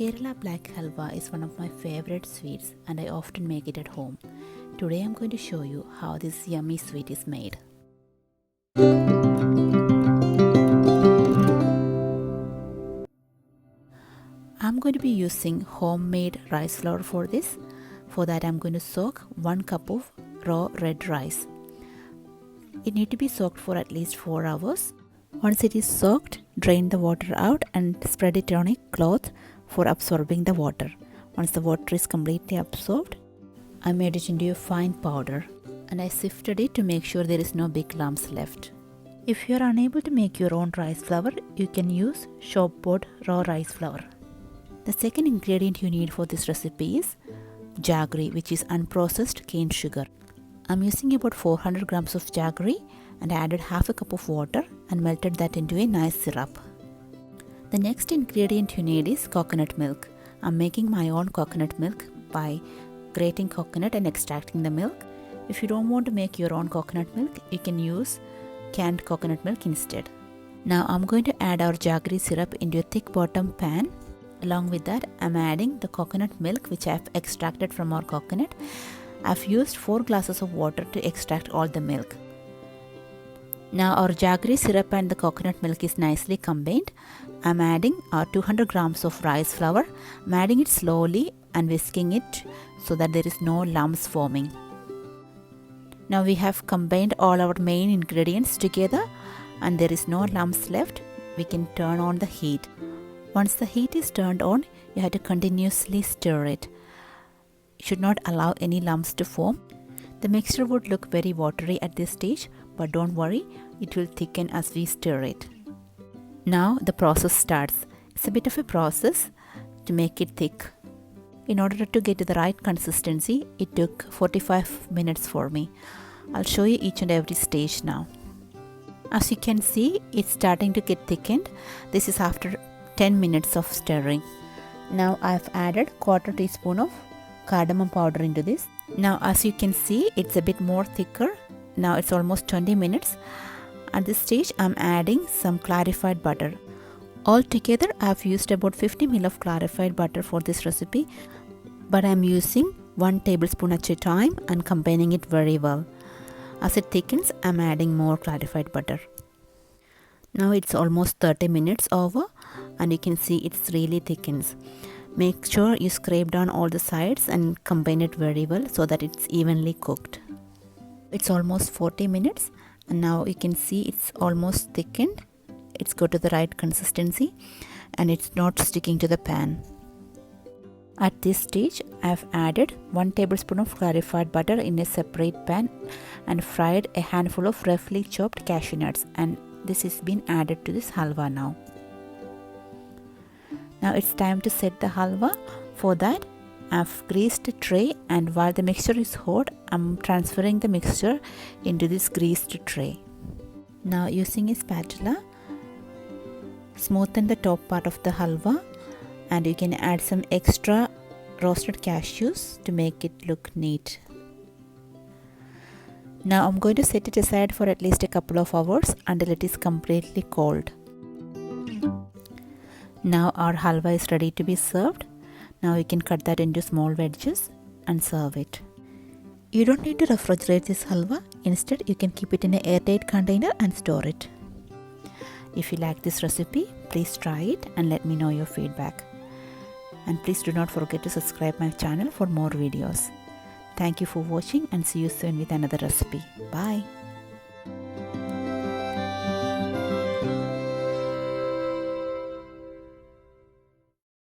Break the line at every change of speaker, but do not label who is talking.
Kerala black halwa is one of my favorite sweets and I often make it at home. Today I'm going to show you how this yummy sweet is made. I'm going to be using homemade rice flour for this. For that I'm going to soak 1 cup of raw red rice. It needs to be soaked for at least 4 hours. Once it is soaked, drain the water out and spread it on a cloth for absorbing the water. Once the water is completely absorbed, I made it into a fine powder and I sifted it to make sure there is no big lumps left. If you are unable to make your own rice flour, you can use shop bought raw rice flour. The second ingredient you need for this recipe is jaggery, which is unprocessed cane sugar. I'm using about 400 grams of jaggery and I added half a cup of water and melted that into a nice syrup. The next ingredient you need is coconut milk. I'm making my own coconut milk by grating coconut and extracting the milk. If you don't want to make your own coconut milk, you can use canned coconut milk instead. Now I'm going to add our jaggery syrup into a thick bottom pan. Along with that, I'm adding the coconut milk which I've extracted from our coconut. I've used 4 glasses of water to extract all the milk. Now our jaggery syrup and the coconut milk is nicely combined. I'm adding our 200 grams of rice flour. I'm adding it slowly and whisking it so that there is no lumps forming. Now we have combined all our main ingredients together and there is no lumps left. We can turn on the heat. Once the heat is turned on, you have to continuously stir it. You should not allow any lumps to form. The mixture would look very watery at this stage, but don't worry, it will thicken as we stir it. Now the process starts. It's a bit of a process to make it thick. In order to get to the right consistency, it took 45 minutes for me. I'll show you each and every stage now. As you can see, it's starting to get thickened. This is after 10 minutes of stirring. Now I've added 1/4 teaspoon of cardamom powder into this. Now as you can see, it's a bit more thicker. Now it's almost 20 minutes. At this stage I'm adding some clarified butter. Altogether I've used about 50 ml of clarified butter for this recipe, but I'm using 1 tablespoon at a time and combining it very well. As it thickens, I'm adding more clarified butter. Now it's almost 30 minutes over and you can see it's really thickens. Make sure you scrape down all the sides and combine it very well so that it's evenly cooked. It's almost 40 minutes and now you can see it's almost thickened. It's got to the right consistency and it's not sticking to the pan. At this stage, I've added 1 tablespoon of clarified butter in a separate pan and fried a handful of roughly chopped cashew nuts, and this has been added to this halwa now. Now it's time to set the halwa. For that, I've greased a tray and while the mixture is hot, I'm transferring the mixture into this greased tray. Now using a spatula, smoothen the top part of the halwa and you can add some extra roasted cashews to make it look neat. Now I'm going to set it aside for at least a couple of hours until it is completely cold. Now our halwa is ready to be served. Now you can cut that into small wedges and serve it. You don't need to refrigerate this halwa. Instead, you can keep it in an airtight container and store it. If you like this recipe, please try it and let me know your feedback. And please do not forget to subscribe my channel for more videos. Thank you for watching and see you soon with another recipe. Bye.